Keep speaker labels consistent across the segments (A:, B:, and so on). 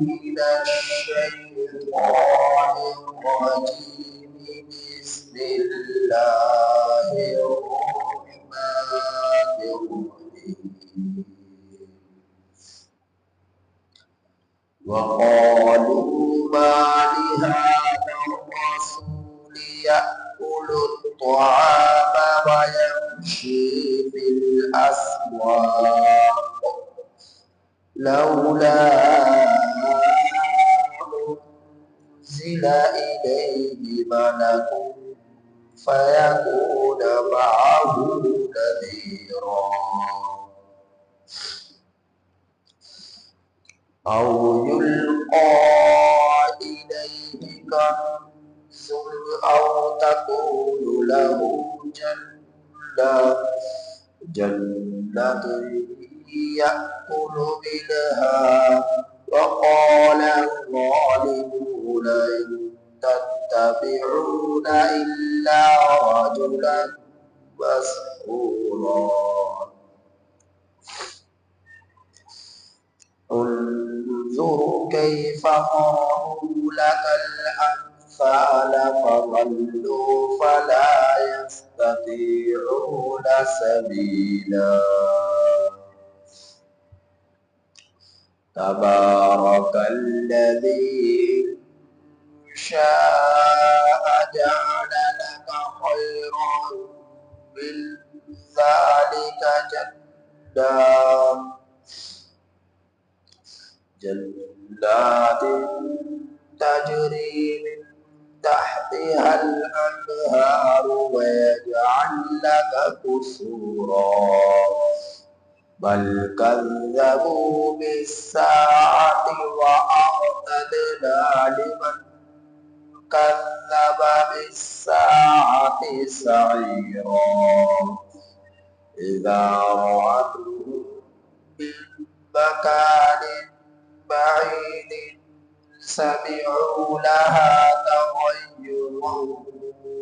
A: من الشيطان الرجيم. بسم الله الرحمن الرحيم. وقالوا ما لهذا الرسول يأكل الطعام ويمشي في الأسواق لولا أنزل إليه ملك فيكون معه نذيرا أو يلقى إليه كنز أو تكون له جنة يأكل منها. وقال الظالمون إن تتبعون إلا رجلا مسحورا. انظر كيف ضربوا لك الأمثال فضلوا فلا يستطيعون سبيلا. تبارك الذي إن شاء جعل لك خيرا من ذلك جنات تجري من تحتها الأنهار ويجعل لك قصورا بل كذبوا بالساعة وأعتدنا لمن كذب بالساعة سعيرا. إذا رأتهم من مكان بعيد سمعوا لها تغيظا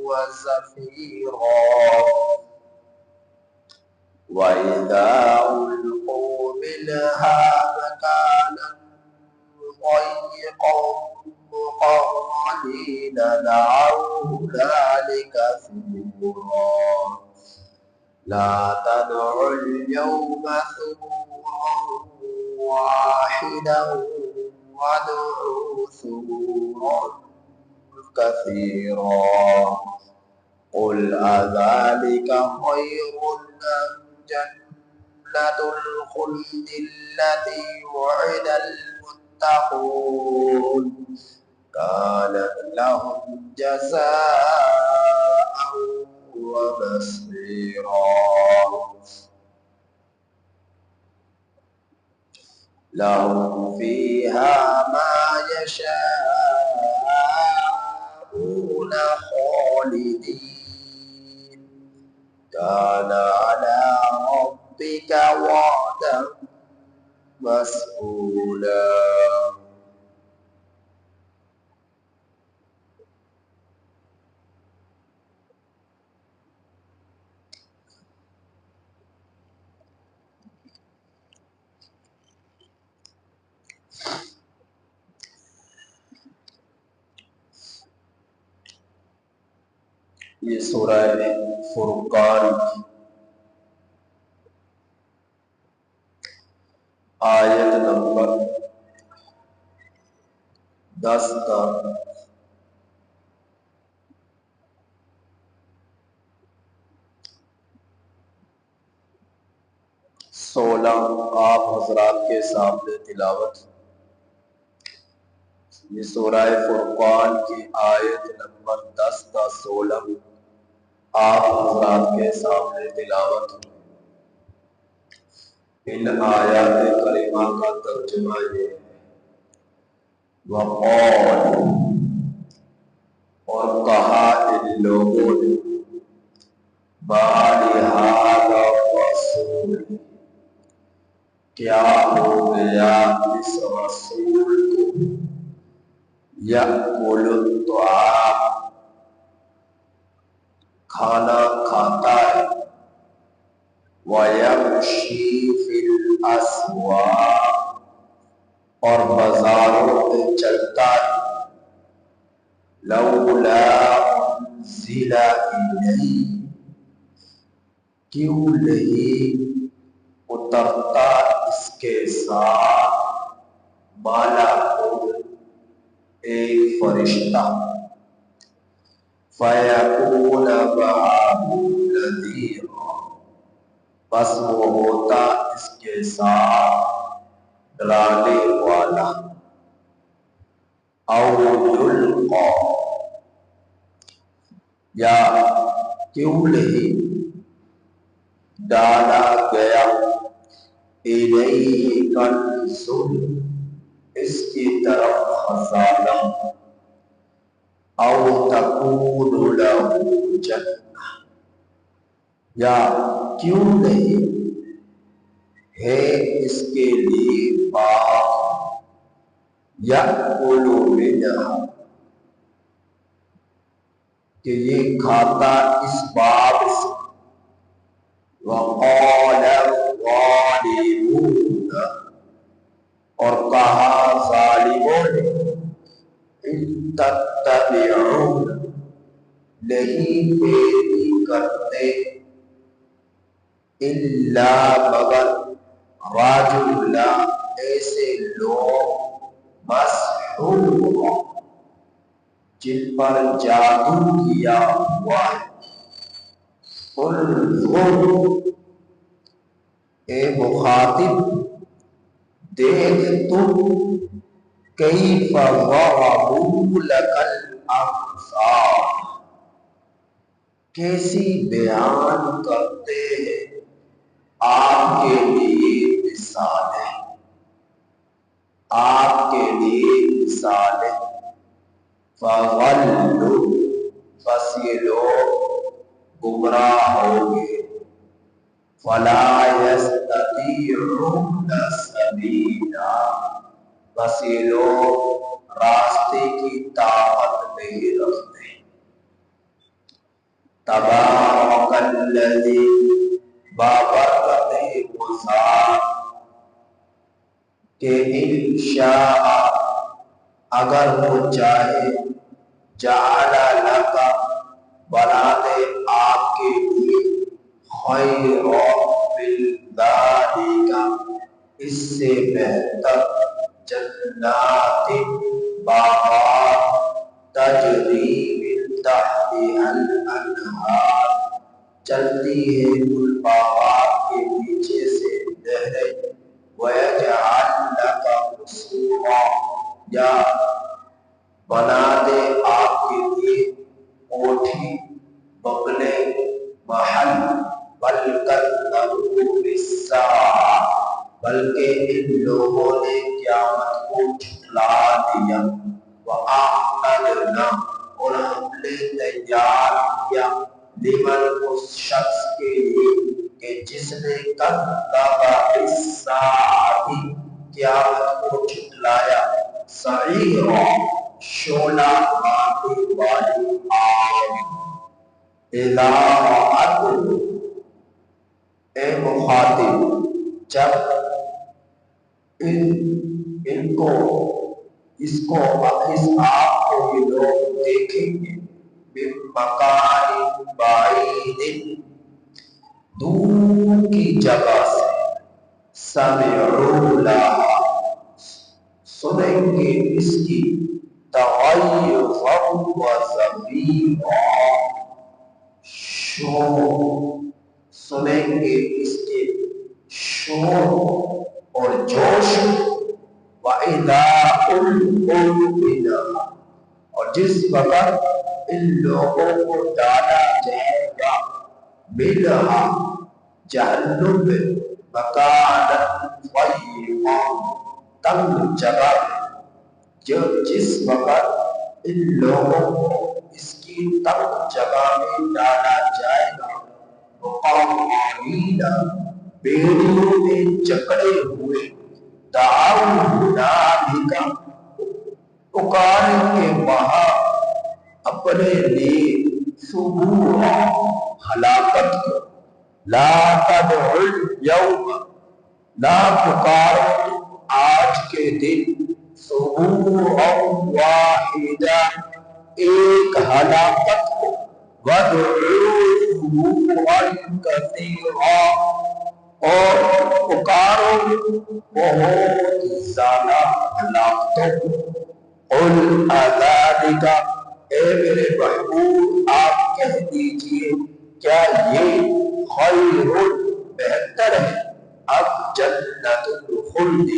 A: وزفيرا وإذا ألقوا منها مكانا ضيقا مقرنين دعوا هنالك ثبورا. لا تدعوا اليوم ثبورا واحدا وادعوا ثبورا كثيرا. قل أذلك خير أم جنة الخلد التي وعد المتقون كانت لهم جزاء ومصيرا. لهم فيها ما يشاءون خالدين كان على ربك وعدا مسئولا. یہ سورہ فرقان کی آیت نمبر 10 کا 16 آپ حضرات کے سامنے تلاوت. یہ سورہ فرقان کی آیت نمبر 10 کا 16 آپ حضرات کے سامنے تلاوت. ان آیات کریمہ کا ترجمہ یہ ہے وقال، اور کہا ان لوگوں نے، بَعْدَ الرَّسُولِ، کیا ہو گیا اس رسول کو، یأکل الطعام، کھانا کھاتا ہے، وَيَمْشِي فِي الْأَسْوَاقِ، اور بازاروں میں چلتا ہے، لولا انزل الیہ، کیوں نہیں اترتا اس کے ساتھ ملک، ایک فرشتہ، فیکون معہ نذیرا، بس وہ ہوتا اس کے ساتھ ڈرانے والا، او یلقی، یا کیوں نہیں ڈالا گیا الیہ کنز، اس کی طرف خزانہ، او تکون لہ جنہ، یا کیوں نہیں ہے اس کے لیے باغ، یأکل منہا، کہ یہ کھاتا اس باغ سے، وقال الظالمون، اور کہا ظالموں نے، ان تتبعون، نہیں پیروی کرتے، الا مگر رجلا، ایسے لوگ، مسحورا، جن پر جادو کیا ہوا ہے۔ انظر، اے مخاطب، دیکھ تم، کیف ضربوا لک الامثال، کیسی بیان کرتے ہیں آپ کے لیے مثالیں، آپ کے لیے مثالیں، فَضَلُّوا، بس یہ لوگ گمراہ ہو گئے، فَلَا يَسْتَطِيعُونَ سَبِيلًا، بس یہ لوگ راستے کی طاقت نہیں رکھتے۔ تبارک الذی، بابرکت ہے وہ ذات، کہ ان شاء، اگر وہ چاہے، جعل لک، بنا دے آپ کے لیے، خیر من ذالک، اس سے بہتر، جنات، باغات، تجری من تحتها الانہار، چلتی ہے ان باغات کے پیچھے سے نہریں، وَيَجْعَلْ لَكَ قُصُورًا، یا بنا دے آپ کے لیے کوٹھی، بنگلے، محل، بل کذبوا بالساعہ، بلکہ ان لوگوں نے قیامت کو جھٹلا دیا، وَأَعْتَدْنَا، اور ہم نے تیار کیا، لمن، اس شخص کے لیے کہ جس نے کذب بالساعۃ، قیامت کو جھٹلایا، سعیرا، شعلہ مارنے والی آگ، اذا رأتہ، اے مخاطب، جب ان کو، اس آپ کو یہ لوگ دیکھیں گے، من مکان بعید، دور کی جگہ سے، سمعوا لہا، سنیں گے اس کی، تغیظا و زفیرا، شور، سنیں گے اس کے شور اور جوش، وَإِذَا أُلْقُوا مِنْهَا، اور جس وقت ان لوگوں کو ڈالا جائے گا، مِنْهَا، جہنم میں، مَكَانًا ضَيِّقًا، تنگ جگہ، جس وقت ان لوگوں کو اس کی تنگ جگہ میں ڈالا جائے گا، مُقَرَّنِينَ، بیڑیوں میں جکڑے ہوئے، دعوا ہنالک، پکاریں گے وہاں اپنے لیے، ثبورا، ہلاکت کو، لا تدعوا اليوم، نہ پکارو آج کے دن صبح واحدہ ایک ہلاکت کو وَدْعُوهُ كَثِيرًا اور پکارو بہت زیادہ ہلاکتوں کو قُلْ أَذَلِكَ اے میرے محبوب آپ کہہ دیجئے کیا یہ خیر بہتر ہے اب جنت الخلد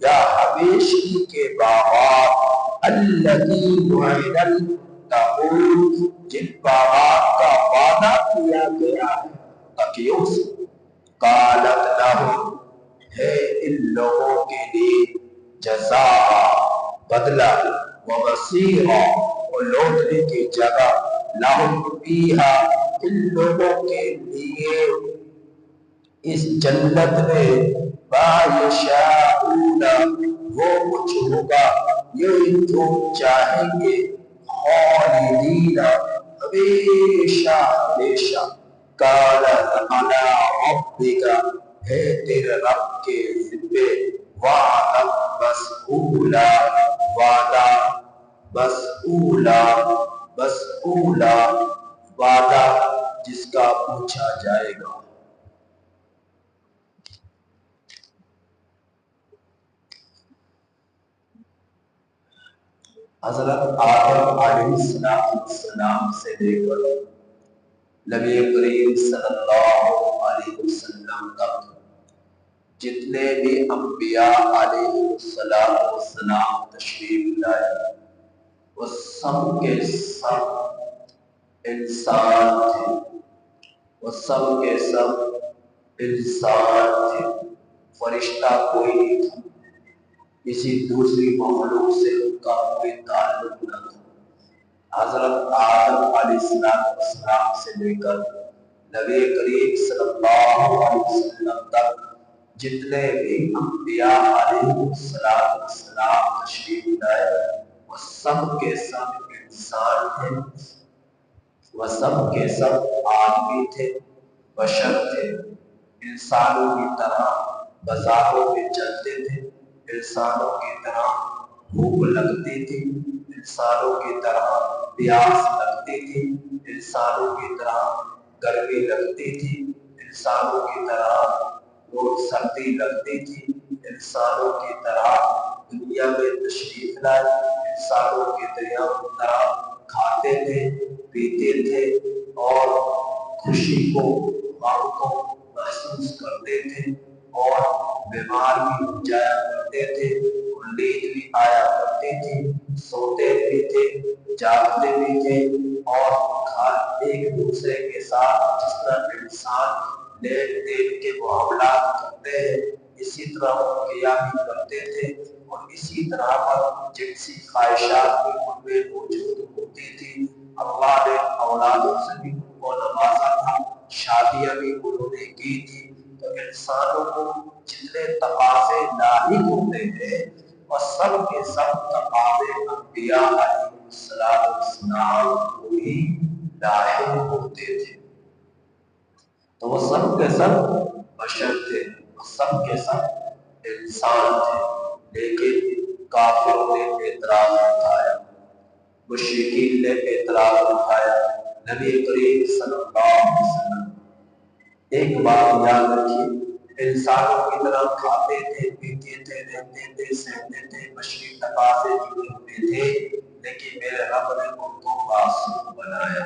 A: یا ہمیشگی کے باغات الذی وعد المتقون جن باغات کا وعدہ کیا گیا ہے تقیوں سے قالت لہم ہے ان لوگوں کے لیے جزاء بدلہ ومصیرا اور لوٹنے کی جگہ لہم فیہا ان لوگوں کے لیے اس جنت میں ما یشاءون وہ کچھ ہوگا یہ جو چاہیں گے خالدین ہمیشہ ہمیشہ کان علی ربک ہے تیرے رب کے ذمے وعدہ مسئولا وعدہ مسئولا مسئولا وعدہ جس کا پوچھا جائے گا۔ حضرت آدم علیہ السلام سے لے کر نبی کریم صلی اللہ علیہ وسلم تک جتنے بھی انبیاء علیہ السلام تشریف لائے وہ سب کے سب انسان تھے، وہ سب کے سب انسان تھے، فرشتہ کوئی نہیں تھا، کسی دوسری مخلوق سے ان کا کوئی تعلق نہ تھا۔ حضرت آدم علیہ السلام سے لے کر نبی کریم صلی اللہ علیہ وسلم تک جتنے بھی انبیاء علیہ السلام تشریف لائے وہ سب کے سب انسان تھے، وہ سب کے سب آدمی تھے، بشر تھے، انسانوں کی طرح بازاروں میں چلتے تھے، انسانوں کی طرح بھوک لگتی تھی، انسانوں کی طرح پیاس لگتی تھی، انسانوں کی طرح گرمی لگتی تھی، انسانوں کی طرح سردی لگتی تھی، انسانوں کی طرح دنیا میں تشریف لائے، انسانوں کی طرح کھاتے تھے، پیتے تھے اور خوشی کو غم کو محسوس کرتے تھے اور بیمار بھی ہو جایا کرتے تھے، نیند بھی آیا کرتی تھی، سوتے بھی تھے، جاگتے بھی تھے اور ایک دوسرے کے ساتھ جس طرح انسان لین دین کے معاملات کرتے ہیں اسی طرح وہ کیا بھی کرتے تھے اور اسی طرح پر جنسی خواہشات بھی ان میں موجود ہوتی تھی۔ اللہ نے اولادوں سے بھی ان کو نوازا تھا، شادیاں بھی انہوں نے کی تھی، تو انسانوں کو جتنے تقاضے لاحق ہوتے ہیں اور سب کے سب تقاضے انبیاء علیہ السلام کو ہی لاحق ہوتے تھے۔ تو وہ سب کے سب بشر تھے، وہ سب کے سب انسان تھے، لیکن کافروں نے اعتراض اٹھایا، مشرکین نے اعتراض اٹھایا۔ نبی کریم صلی اللہ علیہ وسلم ایک بات یاد رکھیے، انسانوں کی طرح کھاتے تھے، پیتے تھے، رہتے تھے، سہتے تھے، بشری تقاضے جڑے ہوئے تھے، لیکن میرے رب نے ان کو معصوم بنایا،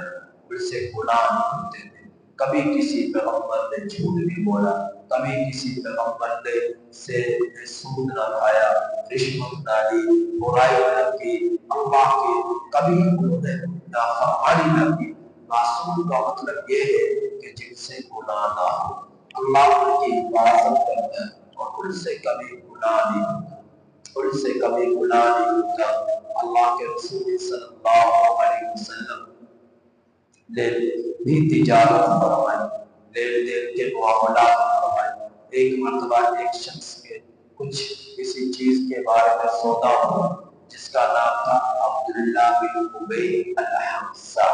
A: ان سے گناہ نہیں ہوتے تھے۔ کبھی کسی پیغمبر نے جھوٹ نہیں بولا، کبھی کسی پیغمبر نے سے سود نہ کھایا، رشوت نہ لی، برائی نہ کی، اللہ کی کبھی انہوں نے نافرمانی نہ کی۔ معصوم کا مطلب یہ ہے کہ جن سے گناہ نہ ہو، اللہ ان کی حفاظت کرتا ہے اور ان سے کبھی گناہ نہیں ہوتا، ان سے کبھی گناہ نہیں ہوتا۔ اللہ کے رسول صلی اللہ علیہ وسلم نے بھی تجارت فرمائی، لین دین کے معاملات فرمائی۔ ایک مرتبہ ایک شخص کے کچھ کسی چیز کے بارے میں سودا ہوا جس کا نام تھا عبداللہ بن ابی الحمصہ،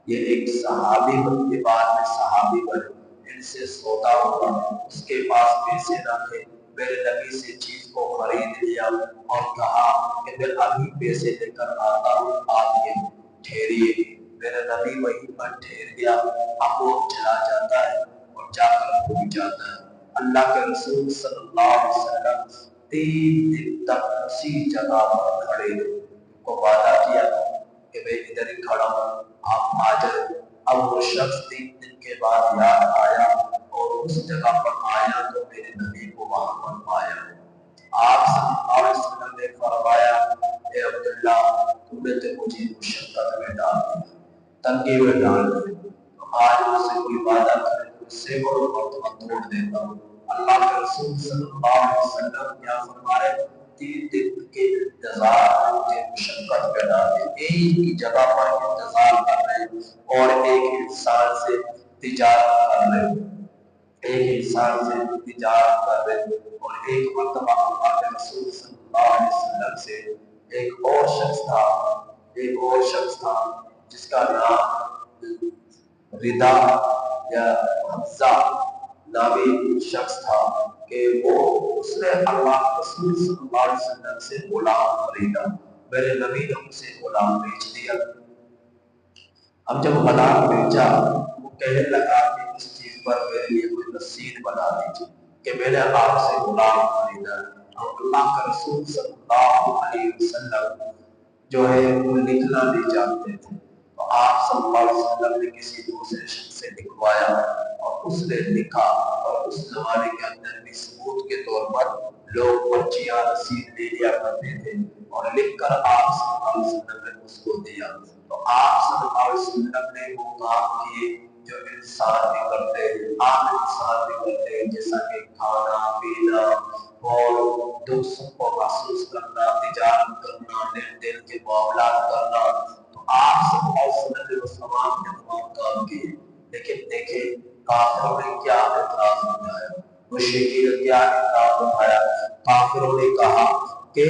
A: یہ ایک صحابی کے بعد میں صحابی بنے، ان سے سودا ہوا، اس کے پاس پیسے نہ تھے، میرے نبی سے چیز کو خرید لیا اور کہا کہ میں ابھی پیسے لے کر آتا ہوں، آپ یہ ٹھہریے۔ میرا نبی وہیں پر ٹھہر گیا، اب وہ چلا جاتا ہے اور جا کر کھو جاتا ہے۔ اللہ کے رسول صلی اللہ علیہ وسلم 3 دن تک اسی جگہ پر کھڑے کو وعدہ کیا کہ میں ادھر ہی کھڑا ہوں، آپ آ جائیں۔ اب وہ شخص 3 دن کے بعد یاد آیا اور اس جگہ پر آیا تو میرے نبی کو وہاں پر پایا۔ آپ صلی اللہ علیہ وسلم نے فرمایا، اے عبداللہ، تم نے تو مجھے مشقت میں ڈال دیا، تنگی میں ڈال دیا، تو آج مجھ سے کوئی وعدہ کرے تو اس سے بڑوں مرتبہ توڑ دیتا ہوں۔ اللہ کے رسول صلی اللہ علیہ وسلم کیا فرمائے، 3 دن کے انتظار میں مجھے مشقت میں ڈال دیا، ایک ہی جگہ پر انتظار کر رہے ہیں اور ایک انسان سے تجارت کر رہے ہیں، ایک انسان سے تجارت کر رہے ہیں۔ اور ایک مرتبہ اللہ کے رسول صلی اللہ علیہ وسلم سے ایک اور شخص تھا جس کا نام ردا یا حمزہ نامی شخص تھا، کہ وہ اس نے اللہ رسول صلی اللہ علیہ وسلم سے غلام خریدا، میرے نبی نے اسے غلام بیچ دیا۔ اب جب غلام بیچا، وہ کہنے لگا کہ اس چیز پر میرے لیے کوئی رسید بنا دیجیے کہ میں نے آپ سے غلام خریدا۔ اور اللہ کا رسول صلی اللہ علیہ وسلم جو ہے وہ لکھنا نہیں جانتے تھے، تو آپ صلی اللہ علیہ وسلم نے کسی دوسرے شخص سے لکھوایا اور اس نے لکھا، اور اس زمانے کے اندر بھی ثبوت کے طور پر لوگ پرچیاں رسید لے لیا کرتے تھے اور لکھ کر آپ صلی اللہ علیہ وسلم نے اس کو دیا۔ تو آپ صلی اللہ علیہ وسلم نے وہ کام کیے جو انسان بھی کرتے ہیں، عام انسان بھی کرتے ہیں، جیسا کہ کھانا پینا اور دکھ سکھ کو محسوس کرنا، تجارت کرنا، لین دین کے معاملات کرنا۔ تو آپ صلی اللہ علیہ وسلم نے وہ تمام کام کیے، لیکن دیکھیں کافروں نے کیا اعتراض اٹھایا، مشرکین نے کیا اعتراض اٹھایا۔ کافروں نے کہا کہ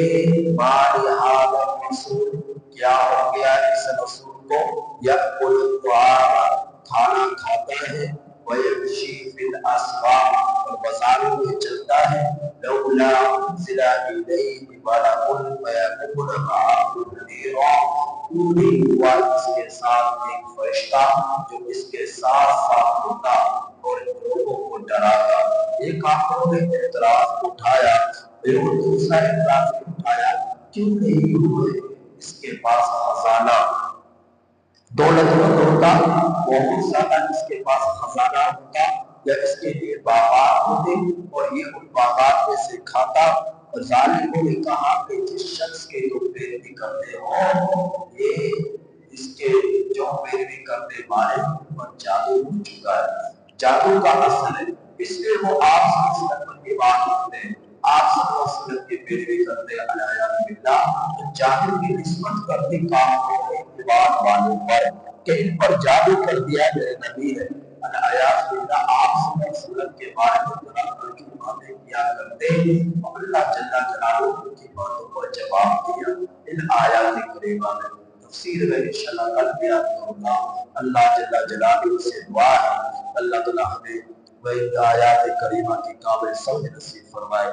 A: مال هذا الرسول، کیا ہو گیا اس رسول کو، یأکل الطعام، کھانا کھاتا ہے، ویمشی فی الاسواق، اور بازاروں میں چلتا ہے، لولا انزل الیہ ملک فیکون معه نذیرا، کیوں نہیں ہوا اس کے ساتھ ایک فرشتہ جو اس کے ساتھ ساتھ ہوتا اور لوگوں کو ڈراتا۔ یہ کافروں نے اعتراض اٹھایا، پھر وہ دوسرا اعتراض اٹھایا، کیوں نہیں ہوئے اس کے پاس خزانہ، دولت مند ہوتا، بہت زیادہ اس کے پاس خزانہ ہوتا، یا اس کے لیے باغات ہوتے اور یہ ان باغات میں سے کھاتا۔ اور ظالموں نے کہا کہ جس شخص کے جو پیروی کرتے ہو، یہ اس کے جو پیروی کرنے والے ان پر جادو ہو چکا ہے، جادو کا اثر ہے، اس لیے وہ آپ صلی اللہ علیہ وسلم کی بات کرتے ہیں، آپ صلی اللہ علیہ وسلم کی پیروی کرتے ہیں، علیہ باللہ جادو کی نسبت کرتے کام کو اعتبار والوں پر کہ ان پر جادو کر دیا میرے نبی ہے، علیہ باللہ آپ صلی اللہ علیہ وسلم کے بارے میں طرح طرح کی باتیں کیا کرتے، اور اللہ جل جلالہ ان کی باتوں پر جواب دیا۔ ان آیات کریمہ میں تفسیر میں انشاءاللہ کل بیان کروں گا۔ اللہ جل جلالہ سے دعا ہے اللہ تعالی ہمیں وہ آیات کریمہ کی کامل سمجھ نصیب فرمائے۔